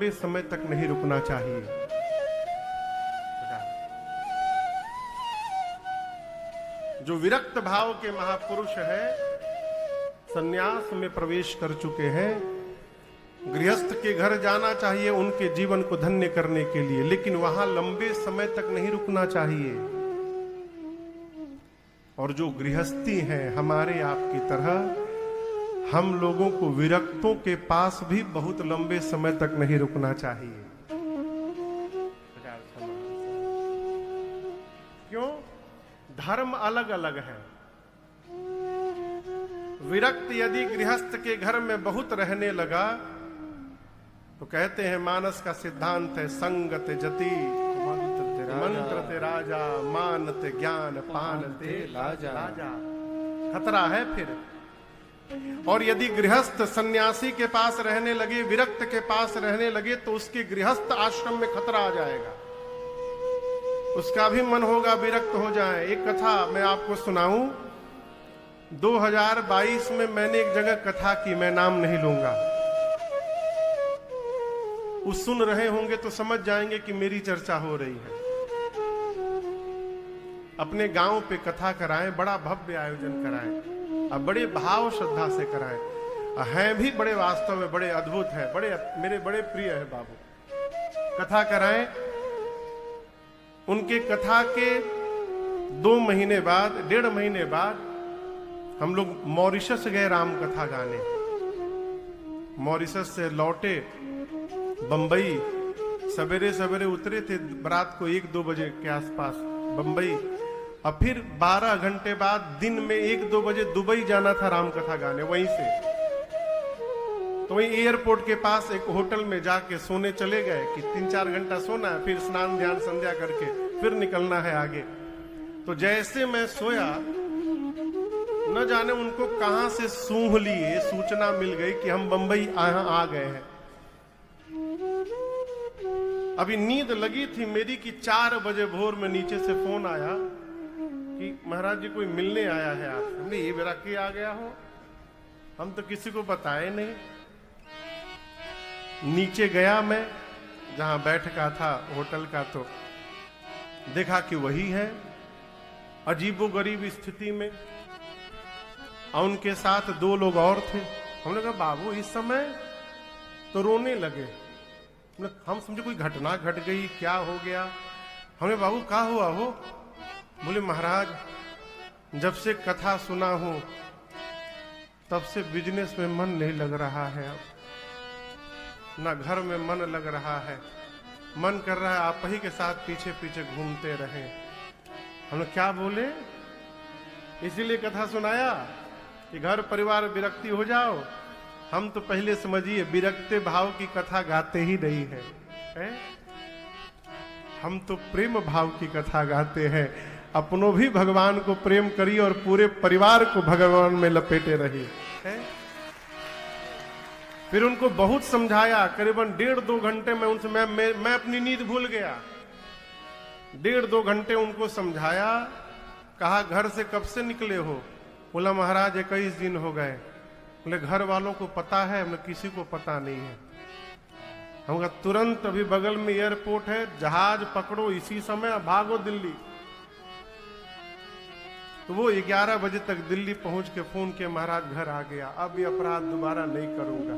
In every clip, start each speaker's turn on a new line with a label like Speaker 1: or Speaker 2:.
Speaker 1: लंबे समय तक नहीं रुकना चाहिए। जो विरक्त भाव के महापुरुष है, सन्यास में प्रवेश कर चुके हैं, गृहस्थ के घर जाना चाहिए उनके जीवन को धन्य करने के लिए, लेकिन वहां लंबे समय तक नहीं रुकना चाहिए। और जो गृहस्थी है हमारे आपकी तरह, हम लोगों को विरक्तों के पास भी बहुत लंबे समय तक नहीं रुकना चाहिए। क्यों? धर्म अलग अलग है। विरक्त यदि गृहस्थ के घर में बहुत रहने लगा तो कहते हैं मानस का सिद्धांत है संगत जति मंत्र ते राजा मानते ज्ञान पानते लाजा। खतरा है फिर। और यदि गृहस्थ सन्यासी के पास रहने लगे, विरक्त के पास रहने लगे, तो उसके गृहस्थ आश्रम में खतरा आ जाएगा। उसका भी मन होगा विरक्त हो जाए। एक कथा मैं आपको सुनाऊं। 2022 में मैंने एक जगह कथा की, मैं नाम नहीं लूंगा। उस सुन रहे होंगे तो समझ जाएंगे कि मेरी चर्चा हो रही है। अपने गांव पे कथा कराएं, बड़ा भव्य आयोजन कराएं, अब बड़े भाव श्रद्धा से कराएं। हैं भी बड़े, वास्तव में बड़े अद्भुत है, बड़े मेरे बड़े प्रिय है बाबू। कथा कराएं। उनके कथा के 2 महीने बाद, 1.5 महीने बाद हम लोग मॉरिशस गए राम कथा गाने। मॉरिशस से लौटे बंबई, सवेरे सवेरे उतरे थे रात को 1-2 बजे के आसपास बंबई, और फिर 12 घंटे बाद दिन में 1-2 बजे दुबई जाना था राम कथा गाने। वहीं से तो वहीं एयरपोर्ट के पास एक होटल में जाके सोने चले गए कि 3-4 घंटा सोना है, फिर स्नान ध्यान संध्या करके फिर निकलना है आगे। तो जैसे मैं सोया, न जाने उनको कहां से सूंघ लिए सूचना मिल गई कि हम बंबई आ गए हैं। अभी नींद लगी थी मेरी कि 4 बजे भोर में नीचे से फोन आया कि महाराज जी कोई मिलने आया है आप। हमने ये बेरा के आ गया हो, हम तो किसी को बताए नहीं। नीचे गया मैं जहां बैठका था होटल का, तो देखा कि वही है अजीबोगरीब स्थिति में, और उनके साथ 2 लोग और थे। हमने कहा बाबू इस समय, तो रोने लगे। हम समझे कोई घटना घट गई, क्या हो गया। हमने बाबू क्या हुआ हो? बोले महाराज जब से कथा सुना हूं तब से बिजनेस में मन नहीं लग रहा है, अब ना घर में मन लग रहा है, मन कर रहा है आप ही के साथ पीछे पीछे घूमते रहें। हमने क्या बोले? इसीलिए कथा सुनाया कि घर परिवार विरक्ति हो जाओ। हम तो पहले समझिए विरक्ते भाव की कथा गाते ही नहीं है? हम तो प्रेम भाव की कथा गाते हैं। अपनों भी भगवान को प्रेम करिए और पूरे परिवार को भगवान में लपेटे रहिए। फिर उनको बहुत समझाया, करीबन 1.5-2 घंटे में उनसे मैं अपनी नींद भूल गया। 1.5-2 घंटे उनको समझाया। कहा घर से कब से निकले हो? बोला महाराज 21 दिन हो गए। बोले घर वालों को पता है? हमें किसी को पता नहीं है। हम कहा तुरंत अभी बगल में एयरपोर्ट है, जहाज पकड़ो इसी समय, भागो दिल्ली। तो वो 11 बजे तक दिल्ली पहुंच के फोन के महाराज घर आ गया, अब ये अपराध दोबारा नहीं करूंगा।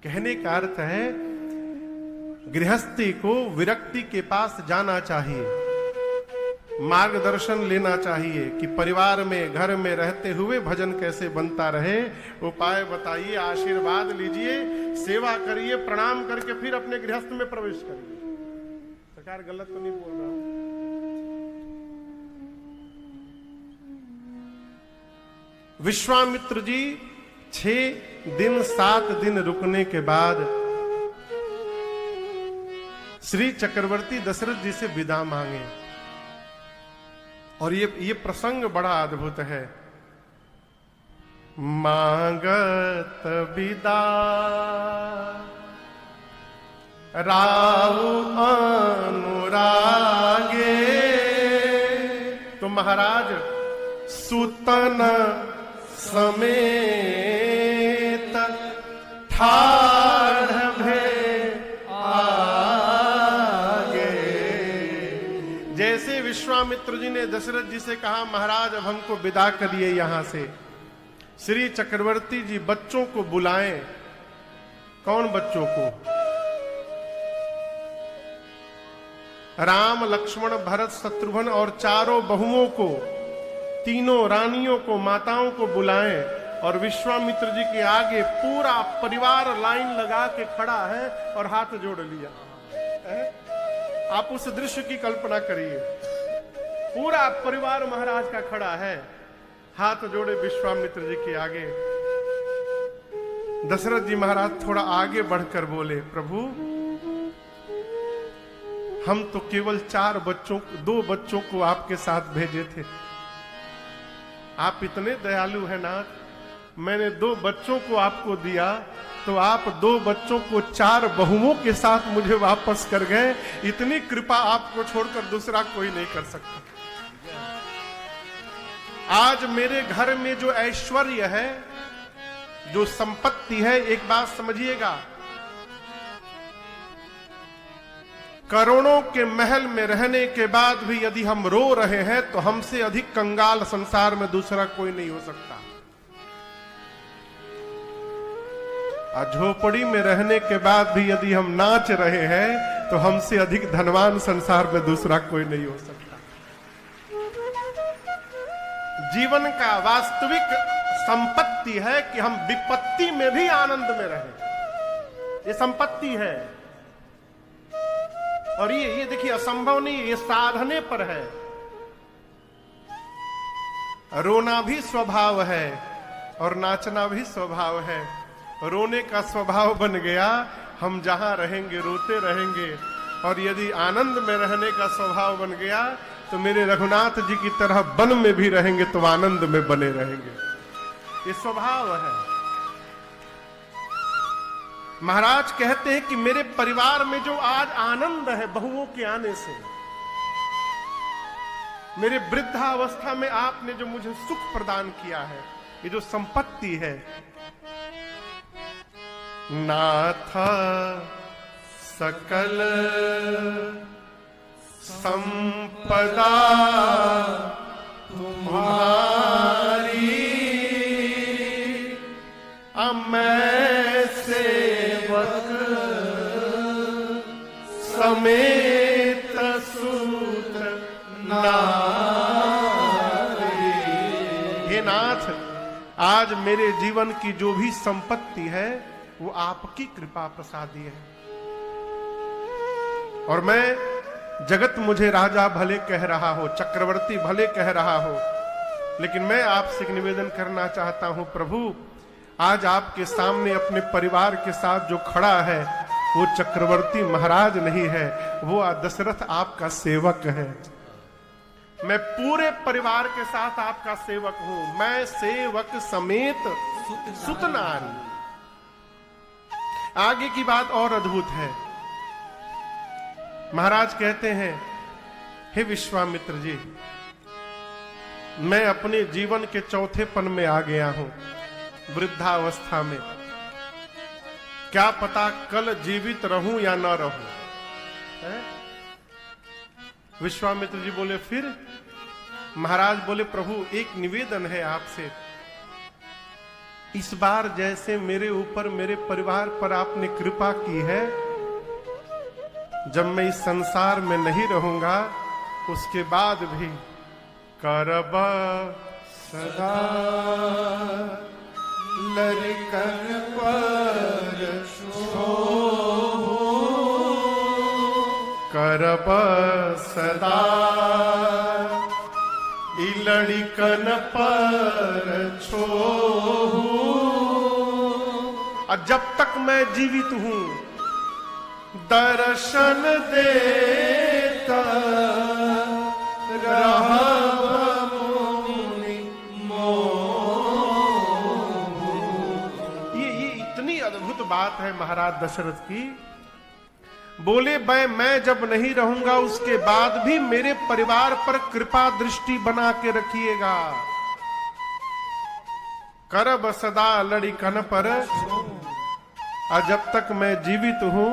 Speaker 1: कहने का अर्थ है गृहस्थी को विरक्ति के पास जाना चाहिए, मार्गदर्शन लेना चाहिए कि परिवार में घर में रहते हुए भजन कैसे बनता रहे। उपाय बताइए, आशीर्वाद लीजिए, सेवा करिए, प्रणाम करके फिर अपने गृहस्थ में प्रवेश करिए। सरकार गलत तो नहीं बोल रहा? विश्वामित्र जी 6 दिन 7 दिन रुकने के बाद श्री चक्रवर्ती दशरथ जी से विदा मांगे। और ये प्रसंग बड़ा अद्भुत है। मांगत विदा राउ अनुरागे, तो महाराज सुतन समेत ठाढ़ विश्वामित्र जी ने दशरथ जी से कहा, महाराज अब हमको विदा करिए यहां से। श्री चक्रवर्ती जी बच्चों को बुलाएं। कौन बच्चों को? राम, लक्ष्मण, भरत, शत्रुघ्न और चारों बहुओं को, तीनों रानियों को, माताओं को बुलाएं। और विश्वामित्र जी के आगे पूरा परिवार लाइन लगा के खड़ा है और हाथ जोड़ लिया। आप उस दृश्य की कल्पना करिए, पूरा परिवार महाराज का खड़ा है, हाथ जोड़े विश्वामित्र जी के आगे। दशरथ जी महाराज थोड़ा आगे बढ़कर बोले, प्रभु हम तो केवल 2 बच्चों को आपके साथ भेजे थे। आप इतने दयालु हैं नाथ, मैंने 2 बच्चों को आपको दिया तो आप 2 बच्चों को 4 बहुओं के साथ मुझे वापस कर गए। इतनी कृपा आपको छोड़कर दूसरा कोई नहीं कर सकता। आज मेरे घर में जो ऐश्वर्य है, जो संपत्ति है, एक बात समझिएगा, करोड़ों के महल में रहने के बाद भी यदि हम रो रहे हैं तो हमसे अधिक कंगाल संसार में दूसरा कोई नहीं हो सकता। झोपड़ी में रहने के बाद भी यदि हम नाच रहे हैं तो हमसे अधिक धनवान संसार में दूसरा कोई नहीं हो सकता। जीवन का वास्तविक संपत्ति है कि हम विपत्ति में भी आनंद में रहें। ये संपत्ति है। और ये देखिए असंभव नहीं, ये साधने पर है। रोना भी स्वभाव है और नाचना भी स्वभाव है। रोने का स्वभाव बन गया, हम जहां रहेंगे रोते रहेंगे। और यदि आनंद में रहने का स्वभाव बन गया तो मेरे रघुनाथ जी की तरह वन में भी रहेंगे तो आनंद में बने रहेंगे। ये स्वभाव है। महाराज कहते हैं कि मेरे परिवार में जो आज आनंद है बहुओं के आने से, मेरे वृद्धावस्था में आपने जो मुझे सुख प्रदान किया है, ये जो संपत्ति है, नाथ सकल संपदा तुम्हारी, मैं सेवक समेत सूत नारी। हे नाथ, आज मेरे जीवन की जो भी संपत्ति है वो आपकी कृपा प्रसादी है। और मैं, जगत मुझे राजा भले कह रहा हो, चक्रवर्ती भले कह रहा हो, लेकिन मैं आपसे निवेदन करना चाहता हूं प्रभु, आज आपके सामने अपने परिवार के साथ जो खड़ा है वो चक्रवर्ती महाराज नहीं है, वो दशरथ आपका सेवक है। मैं पूरे परिवार के साथ आपका सेवक हूं। मैं सेवक समेत सुत नारी। आगे की बात और अद्भुत है। महाराज कहते हैं, हे विश्वामित्र जी, मैं अपने जीवन के चौथेपन में आ गया हूं, वृद्धावस्था में। क्या पता कल जीवित रहूं या ना रहूं। विश्वामित्र जी बोले, फिर? महाराज बोले, प्रभु एक निवेदन है आपसे। इस बार जैसे मेरे ऊपर, मेरे परिवार पर आपने कृपा की है, जब मैं इस संसार में नहीं रहूंगा उसके बाद भी करब सदा लरिकन पर करब सदा लड़िकन पर छोहू। और जब तक मैं जीवित हूं दर्शन देता रहब मुनि मोह। ये इतनी अद्भुत बात है महाराज दशरथ की। बोले, मैं जब नहीं रहूंगा उसके बाद भी मेरे परिवार पर कृपा दृष्टि बना के रखिएगा। करब सदा लड़िकन पर। और जब तक मैं जीवित हूं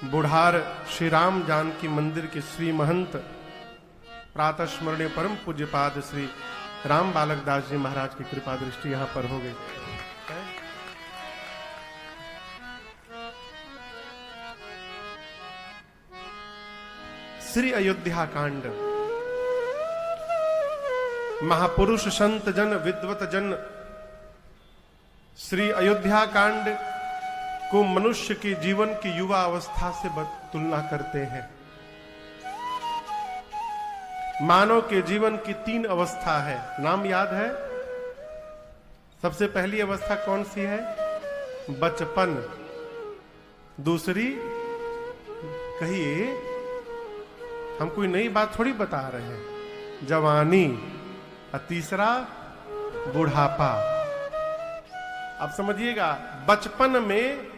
Speaker 1: बुढ़ार श्री राम जानकी मंदिर के श्री महंत प्रातः स्मरणीय परम पूज्यपाद श्री राम बालक दास जी महाराज की कृपा दृष्टि यहां पर हो गई। श्री अयोध्या कांड, महापुरुष संत जन विद्वत जन श्री अयोध्या कांड को मनुष्य के जीवन की युवा अवस्था से तुलना करते हैं। मानव के जीवन की 3 अवस्था है, नाम याद है? सबसे पहली अवस्था कौन सी है? बचपन। दूसरी, कहिए, हम कोई नई बात थोड़ी बता रहे हैं, जवानी। और तीसरा बुढ़ापा। अब समझिएगा, बचपन में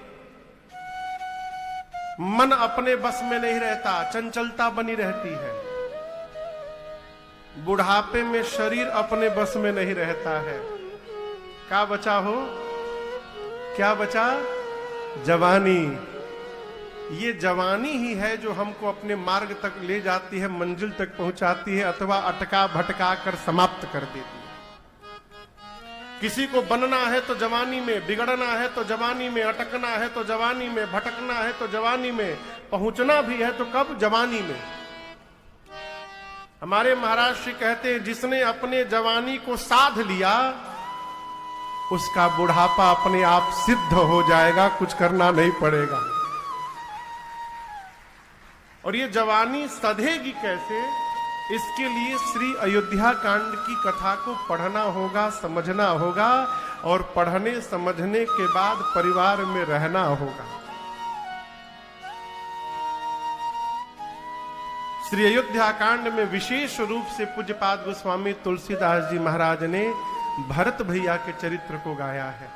Speaker 1: मन अपने बस में नहीं रहता, चंचलता बनी रहती है। बुढ़ापे में शरीर अपने बस में नहीं रहता है। क्या बचा हो? क्या बचा? जवानी। ये जवानी ही है जो हमको अपने मार्ग तक ले जाती है, मंजिल तक पहुंचाती है, अथवा अटका भटका कर समाप्त कर देती है। किसी को बनना है तो जवानी में, बिगड़ना है तो जवानी में, अटकना है तो जवानी में, भटकना है तो जवानी में, पहुंचना भी है तो कब? जवानी में। हमारे महाराज श्री कहते हैं, जिसने अपने जवानी को साध लिया उसका बुढ़ापा अपने आप सिद्ध हो जाएगा, कुछ करना नहीं पड़ेगा। और ये जवानी सधेगी कैसे? इसके लिए श्री अयोध्या कांड की कथा को पढ़ना होगा, समझना होगा, और पढ़ने समझने के बाद परिवार में रहना होगा। श्री अयोध्या कांड में विशेष रूप से पूज्यपाद गोस्वामी तुलसीदास जी महाराज ने भरत भैया के चरित्र को गाया है।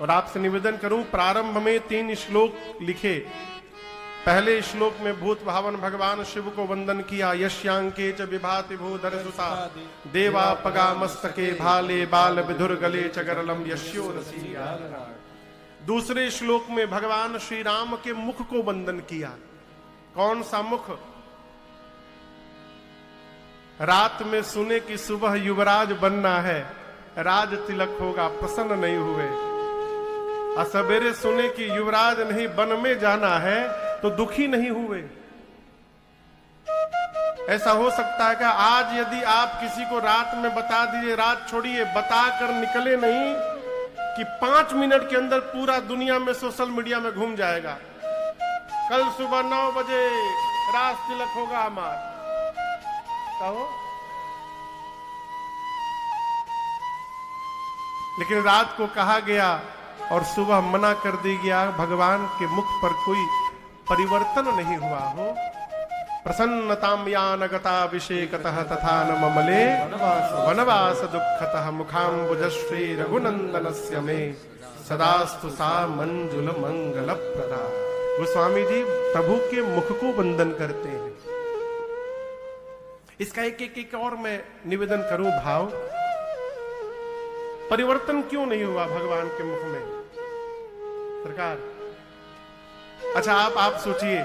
Speaker 1: और आपसे निवेदन करूं, प्रारंभ में 3 श्लोक लिखे। पहले श्लोक में भूत भावन भगवान शिव को वंदन किया। यश्यांके च विभाति भूधर सुता देवा पगा मस्तके भाले बाल विधुर गले चगरलम यश्यो रसी। दूसरे श्लोक में भगवान श्री राम के मुख को वंदन किया। कौन सा मुख? रात में सुने कि सुबह युवराज बनना है, राज तिलक होगा, प्रसन्न नहीं हुए। और सवेरे सुने कि युवराज नहीं, वन में जाना है, तो दुखी नहीं हुए। ऐसा हो सकता है कि आज यदि आप किसी को रात में बता दीजिए, रात छोड़िए, बताकर निकले नहीं कि 5 मिनट के अंदर पूरा दुनिया में सोशल मीडिया में घूम जाएगा, कल सुबह 9 बजे राज तिलक होगा हमारा। कहो, लेकिन रात को कहा गया और सुबह मना कर दी गया। भगवान के मुख पर कोई परिवर्तन नहीं हुआ हो। प्रसन्नताम यानगताभिषेकतः तथा न ममले वनवास दुःखतः मुखाम्बुजश्री रघुनंदनस्य मे सदास्तु सा मंजुल मंगल प्रदा। गोस्वामी जी प्रभु के मुख को वंदन करते हैं। इसका एक और मैं निवेदन करूं भाव, परिवर्तन क्यों नहीं हुआ भगवान के मुख में सरकार? अच्छा, आप सोचिए,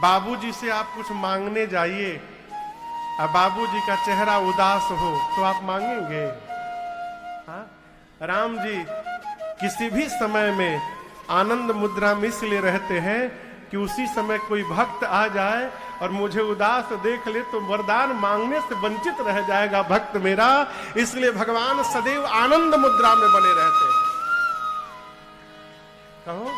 Speaker 1: बाबूजी से आप कुछ मांगने जाइए और बाबूजी का चेहरा उदास हो तो आप मांगेंगे? हाँ? राम जी किसी भी समय में आनंद मुद्रा में इसलिए रहते हैं कि उसी समय कोई भक्त आ जाए और मुझे उदास देख ले तो वरदान मांगने से वंचित रह जाएगा भक्त मेरा। इसलिए भगवान सदैव आनंद मुद्रा में बने रहते हैं। कहो,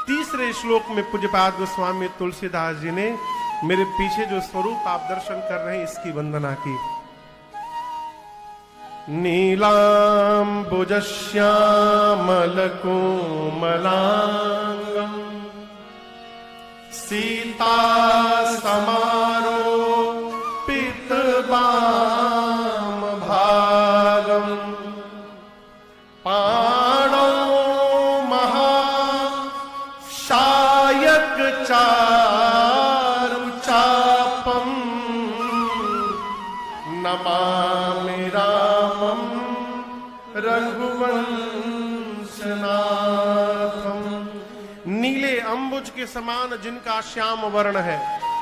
Speaker 1: तीसरे श्लोक में पूज्यपाद गोस्वामी तुलसीदास जी ने मेरे पीछे जो स्वरूप आप दर्शन कर रहे हैं इसकी वंदना की। नीलाम्बुजश्यामलकोमलांगम् सीता समारोपितवाम भागम् पाणौ महाशायक चारुचापम् नमामि रामम् रघुवंशनाथम्। के समान जिनका श्याम वर्ण है,